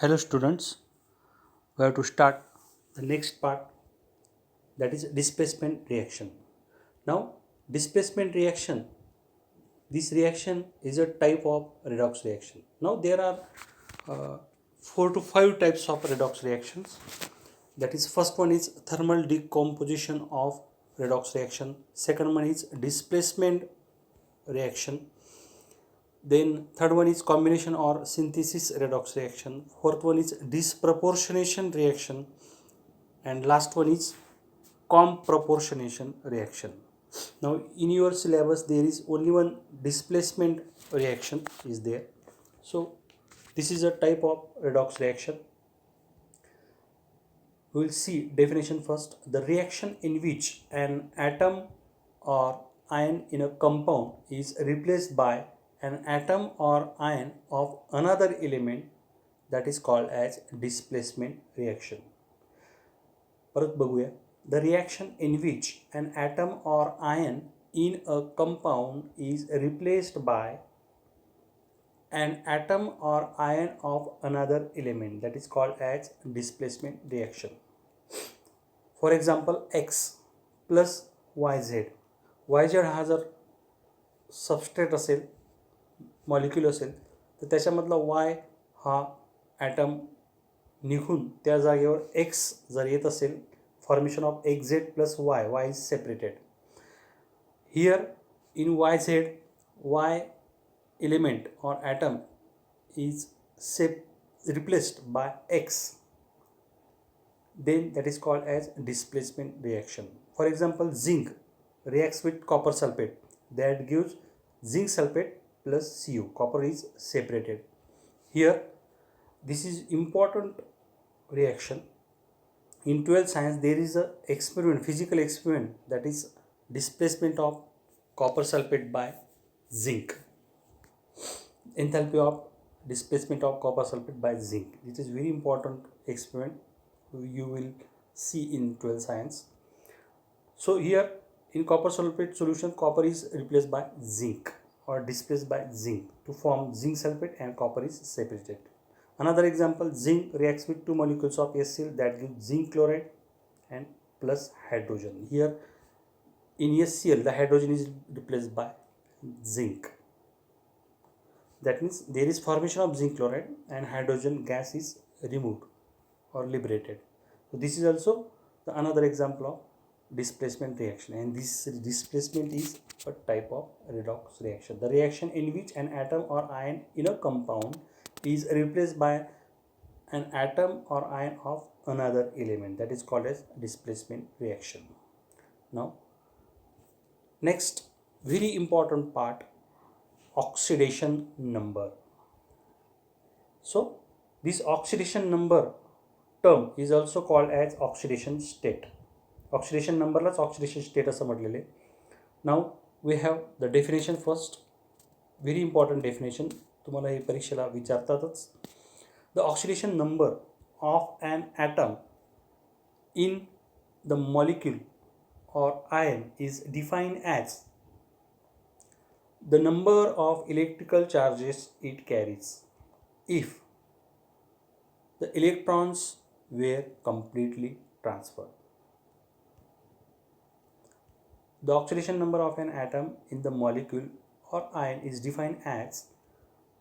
Hello students, we have to start the next part, that is displacement reaction. Now displacement reaction, this reaction is a type of redox reaction. Now there are 4 to 5 types of redox reactions. That is, first one is thermal decomposition of redox reaction, second one is displacement reaction, then third one is combination or synthesis redox reaction, fourth one is disproportionation reaction, and last one is comproportionation reaction. Now in your syllabus there is only one displacement reaction is there. So this is a type of redox reaction. We will see definition first. The reaction in which an atom or ion in a compound is replaced by an atom or ion of another element, that is called as displacement reaction. परत बघूया. The reaction in which an atom or ion in a compound is replaced by an atom or ion of another element, that is called as displacement reaction. For example, X plus YZ. YZ हा जर substrate असेल, molecule असेल, तर त्याच्यामधला Y हा atom निघून त्या जागेवर X जर येत असेल, formation of XZ plus Y is separated. Here in YZ, Y element or atom is replaced by X, then that is called as displacement reaction. For example, zinc reacts with copper sulfate, that gives zinc sulfate plus Cu. Copper is separated. Here this is important reaction. In 12th science there is a experiment, physical experiment, that is displacement of copper sulfate by zinc. Enthalpy of displacement of copper sulfate by zinc. This is very important experiment you will see in 12th science. So here in copper sulfate solution, copper is replaced by zinc or displaced by zinc to form zinc sulfate, and copper is separated. Another example, zinc reacts with 2 molecules of HCl, that gives zinc chloride and plus hydrogen. Here in HCl the hydrogen is replaced by zinc. That means there is formation of zinc chloride and hydrogen gas is removed or liberated. So this is also another example of displacement reaction, and this displacement is a type of redox reaction. The reaction in which an atom or ion in a compound is replaced by an atom or ion of another element, that is called as displacement reaction. Now next very important part, oxidation number. So this oxidation number term is also called as oxidation state. Oxidation number लाच oxidation state असं म्हटलेले. Now we have the definition first. Very important definition, तुम्हाला हे परीक्षेला विचारतातच. The oxidation number of an atom in the molecule or ion is defined as the number of electrical charges it carries if the electrons were completely transferred. The oxidation number of an atom in the molecule or ion is defined as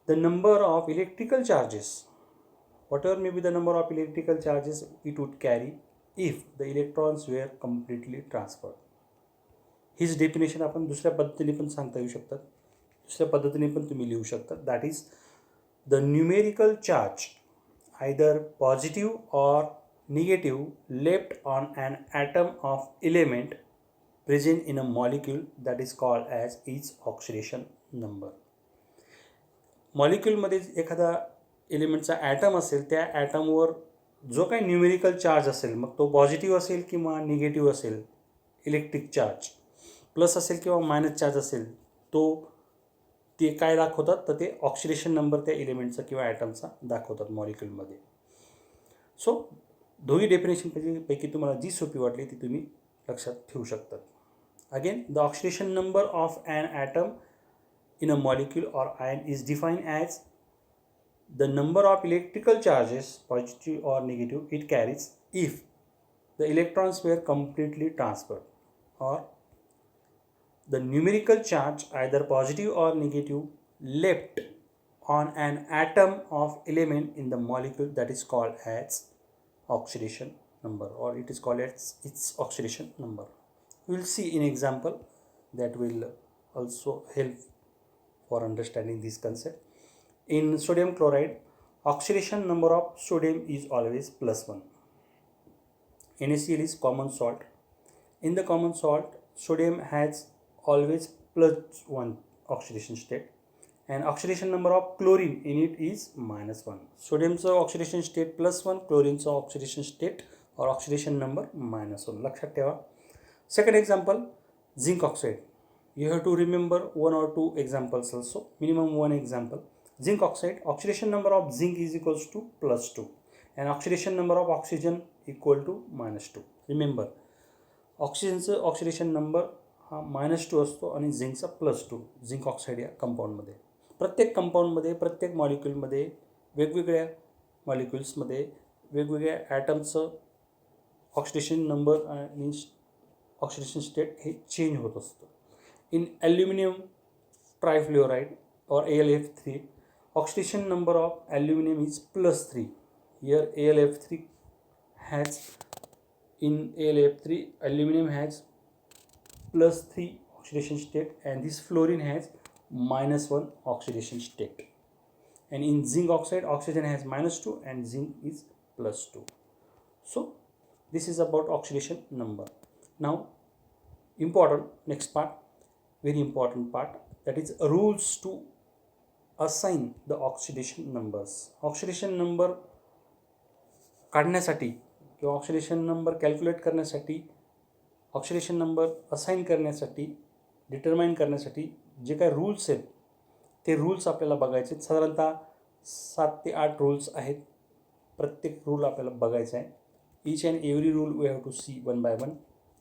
the number of electrical charges, whatever may be the number of electrical charges it would carry if the electrons were completely transferred. हीच definition आपण दुसऱ्या पद्धतीने पण सांगता येऊ शकतात, दुसऱ्या पद्धतीने पण तुम्ही लिहू शकता. That is the numerical charge either positive or negative left on an atom of element present in a molecule, that is called as its oxidation number. मॉलिक्यूलमध्ये एखादा एलिमेंटचा ॲटम असेल, त्या ॲटमवर जो काही न्यूमेरिकल चार्ज असेल, मग तो पॉझिटिव्ह असेल किंवा निगेटिव्ह असेल, इलेक्ट्रिक चार्ज प्लस असेल किंवा मायनस चार्ज असेल, तो ते काय दाखवतात, तर ते ऑक्सिडेशन नंबर त्या एलिमेंटचा किंवा ॲटमचा दाखवतात मॉलिक्यूलमध्ये. सो दोन्ही डेफिनेशनपैकी तुम्हाला जी सोपी वाटली ती तुम्ही लक्षात ठेवू शकतात. Again, the oxidation number of an atom in a molecule or ion is defined as the number of electrical charges, positive or negative, it carries if the electrons were completely transferred, or the numerical charge, either positive or negative, left on an atom of element in the molecule, that is called as oxidation number, or it is called as its oxidation number. We will see in example that will also help for understanding this concept. In sodium chloride, oxidation number of sodium is always +1. NaCl is common salt. In the common salt, sodium has always +1 oxidation state, and oxidation number of chlorine in it is -1. Sodium's oxidation state +1, chlorine's oxidation state or oxidation number -1. लक्षात ठेवा. Second example, zinc oxide. You have to remember one or two examples also, minimum one example. Zinc oxide, oxidation number of zinc is equals to +2 and oxidation number of oxygen equal to -2. Remember, ऑक्सिजनचं oxidation number हा -2 असतो आणि झिंकचा +2. Zinc oxide या कंपाऊंडमध्ये, प्रत्येक कंपाऊंडमध्ये, प्रत्येक मॉलिक्यूलमध्ये, वेगवेगळ्या मॉलिक्युल्समध्ये वेगवेगळ्या ॲटमचं oxidation number आणि ऑक्सिडेशन स्टेट हे चेंज होत असतं. इन aluminium ट्रायफ्लोराइड or AlF3, oxidation number of aluminum is +3. Here AlF3 has, in AlF3 aluminum has +3 oxidation state and this fluorine has -1 oxidation state. And in zinc oxide, oxygen has -2 and zinc is +2. So this is about oxidation number. Now important, next part, very important part, that is rules to assign the oxidation numbers. Oxidation number काढण्यासाठी किंवा oxidation number calculate करण्यासाठी, oxidation number assign करण्यासाठी, determine करण्यासाठी जे काही rules आहेत ते rules आपल्याला बघायचे आहेत. साधारणतः 7 ते 8 रूल्स आहेत. प्रत्येक रूल आपल्याला बघायचा आहे. Each and every rule we have to see one by one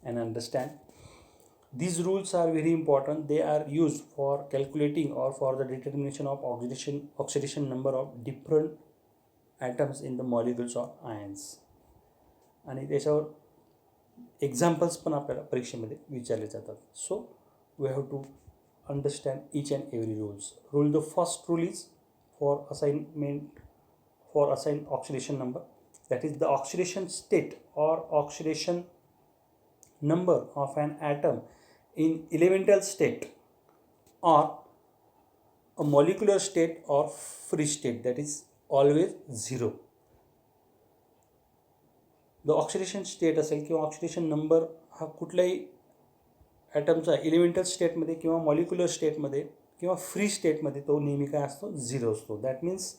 and understand. These rules are very important. They are used for calculating or for the determination of oxidation number of different atoms in the molecules or ions. आणि त्याच्यावर examples पण आपल्याला परीक्षेमध्ये विचारले जातात. So we have to understand each and every rules. The first rule is for assign oxidation number, that is the oxidation state or oxidation number of an atom in elemental state or a molecular state or free state, that is always 0. the oxidation state असेल किंवा oxidation number हा कुठल्याही ॲटमचा elemental स्टेटमध्ये किंवा molecular स्टेटमध्ये किंवा free स्टेटमध्ये तो नेहमी काय असतो, 0 असतो. That means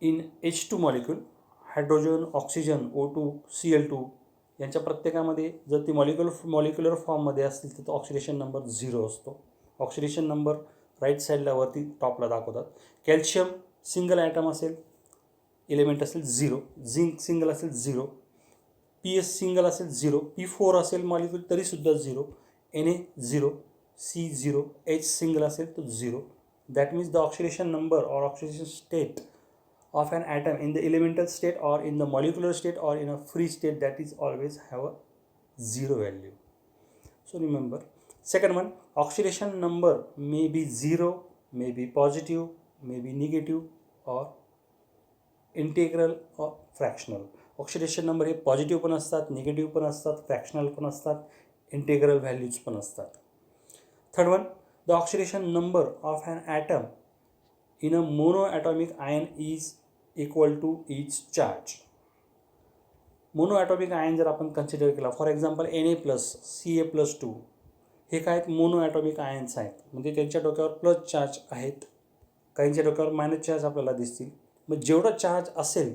in H2 molecule, hydrogen, oxygen, O2, Cl2 यांच्या प्रत्येकामध्ये जर ती मॉलिक्युलर फॉर्ममध्ये असतील तर तो ऑक्सिडेशन नंबर 0 असतो. ऑक्सिडेशन नंबर राईट साईडला वरती टॉपला दाखवतात. कॅल्शियम सिंगल ॲटम असेल, एलिमेंट असेल 0, झिंक सिंगल असेल 0, PS सिंगल असेल 0, P4 असेल मॉलिक्यूल तरीसुद्धा 0, Na 0, C 0, H सिंगल असेल तर 0. That means the oxidation number और oxidation state of an atom in the elemental state or in the molecular state or in a free state, that is always have a 0 value. So remember, second one, oxidation number may be 0, may be positive, may be negative or integral or fractional. Oxidation number हे positive पण असतात, negative पण असतात, fractional पण असतात, integral values पण असतात. Third one, the oxidation number of an atom in a monoatomic ion is equal to its charge. Monoatomic ion जर आपण कन्सिडर केला, फॉर एक्झाम्पल Na+, Ca+2, हे काय आहेत, मोनोॲटॉमिक आयन्स आहेत. म्हणजे त्यांच्या डोक्यावर प्लस चार्ज आहेत, काहींच्या डोक्यावर मायनस चार्ज आपल्याला दिसतील. मग जेवढा चार्ज असेल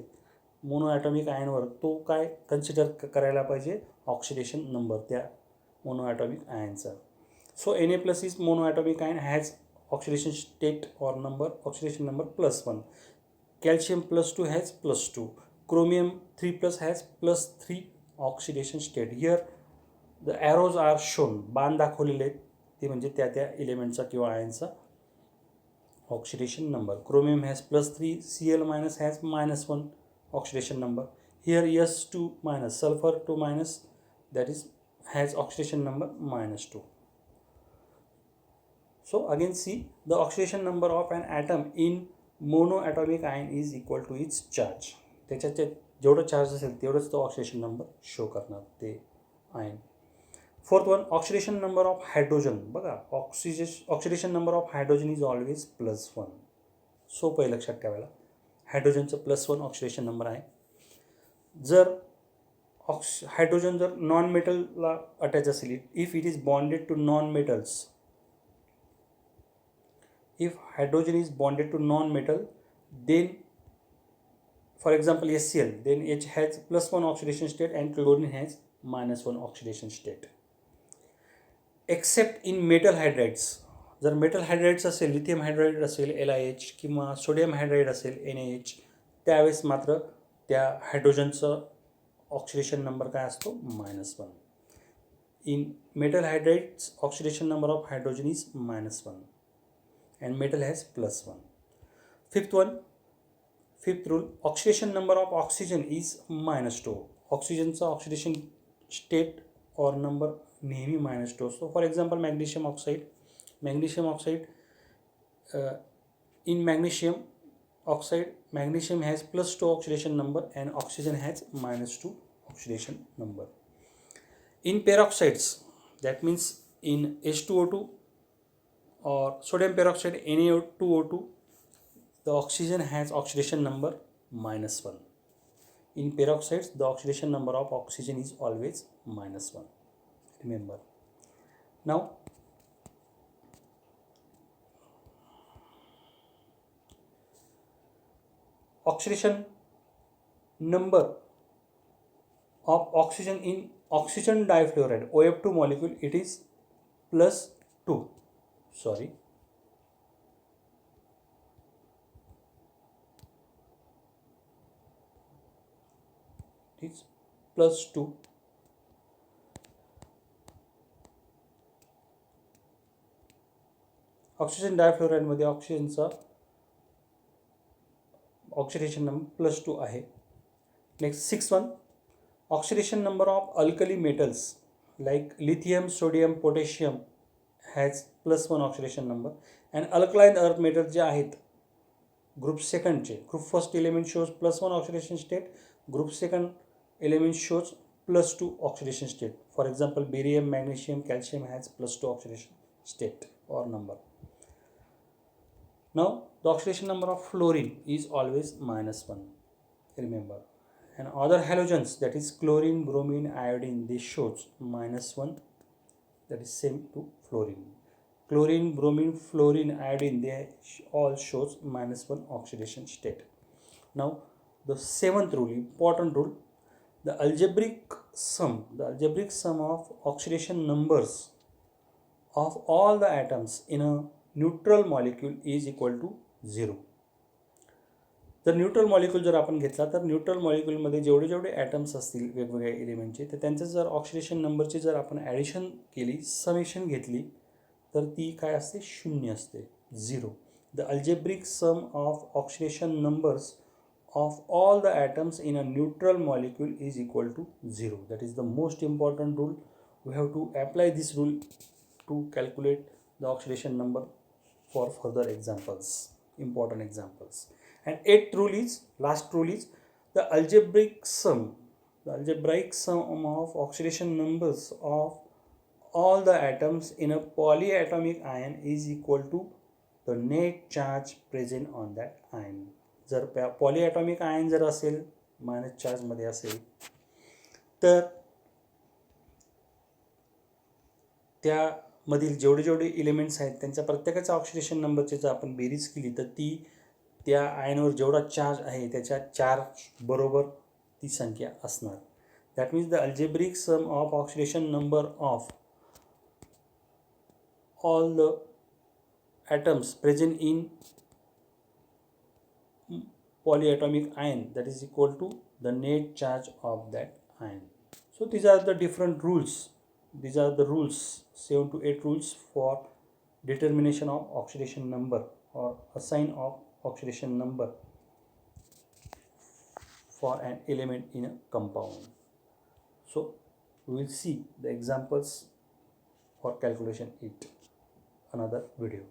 मोनोॲटॉमिक आयनवर तो काय कन्सिडर करायला पाहिजे, ऑक्सिडेशन नंबर त्या मोनोॲटॉमिक आयनचा. So Na+ is monoatomic ion, has oxidation state or number, oxidation number +1. Calcium +2 has +2. Chromium 3+ has +3 oxidation state. Here the arrows are shown. बाण दाखवलेले आहेत ते म्हणजे त्या एलिमेंटचा किंवा आयनचा oxidation number. Chromium has +3, Cl minus has -1 oxidation number. Here S2 minus, sulfur 2 minus, that is has oxidation number -2. So again see, the oxidation number of an atom in monoatomic ion is equal to its charge. त्याच्यात जेवढं charge असेल तेवढंच तो oxidation number show करणार ते ion. Fourth one, oxidation number of hydrogen. बघा, oxidation number of hydrogen is always +1. सोपं आहे लक्षात ठेवायला. हायड्रोजनचं +1 ऑक्सिडेशन नंबर आहे. जर हायड्रोजन जर नॉन मेटलला अटॅच असेल, if it is bonded to non metals, if hydrogen is bonded to non-metal, then for example HCl, then H has +1 oxidation state and chlorine has -1 oxidation state. Except in metal hydrides. जर metal हायड्राइड्स असेल, lithium hydride असेल LiH किंवा sodium hydride असेल NaH, त्यावेळेस मात्र त्या हायड्रोजनचं oxidation number काय असतो? -1. In metal hydrides oxidation number of hydrogen is -1 and metal has +1. Fifth rule, oxidation number of oxygen is -2. ऑक्सिजनचा ऑक्सिडेशन स्टेट और नंबर नेहमी -2 असतो. For example magnesium oxide. In magnesium oxide, magnesium has +2 oxidation number and oxygen has -2 oxidation number. In peroxides, that means in H2O2 or sodium peroxide Na2O2, the oxygen has oxidation number -1. In peroxides, the oxidation number of oxygen is always -1. Remember. Now, oxidation number of oxygen in oxygen difluoride OF2 molecule, it is +2. Sorry, it's +2. Oxygen डायफ्लोराइडमध्ये ऑक्सिजनचा oxidation number +2 आहे. Next 6th one, oxidation number of alkali metals like lithium, sodium, potassium has +1 oxidation number. And alkaline earth metal जे आहेत group सेकंडचे, group first element shows +1 oxidation state, group second element shows +2 oxidation state. For example barium, magnesium, calcium has +2 oxidation state or number. Now the oxidation number of fluorine is always -1. Remember. And other halogens, that is chlorine, bromine, iodine, they shows -1. That is same to fluorine. Chlorine, bromine, fluorine, iodine, they all shows -1 oxidation state. Now the 7th rule, important rule, the algebraic sum of oxidation numbers of all the atoms in a neutral molecule is equal to 0. जर neutral molecule जर आपण घेतला तर neutral मॉलिक्यूलमध्ये जेवढे atoms असतील वेगवेगळ्या एलिमेंटचे, तर त्यांचं जर ऑक्सिडेशन नंबरची जर आपण ॲडिशन केली, समेशन घेतली, तर ती काय असते? 0 असते, 0. The algebraic sum of oxidation numbers of all the atoms in a neutral molecule is equal to 0. That is the most important rule. We have to apply this rule to calculate the oxidation number for further examples, important examples. And last rule is the algebraic sum of oxidation numbers of all the atoms in a polyatomic ion is equal to the net charge present on that ion. जर पॉलीॲटॉमिक ion जर असेल, minus चार्जमध्ये असेल, तर त्यामधील जेवढे elements आहेत त्यांच्या प्रत्येकाचा ऑक्सिडेशन नंबरची जर आपण बेरीज केली तर ती त्या आयनवर जेवढा चार्ज आहे त्याच्या चार्ज बरोबर ती संख्या असणार. That means the algebraic sum of oxidation number of all the atoms present in polyatomic ion, that is equal to the net charge of that ion. So these are the different rules. These are the rules, 7 to 8 rules for determination of oxidation number or a sign of oxidation number for an element in a compound. So we will see the examples for calculation it another video.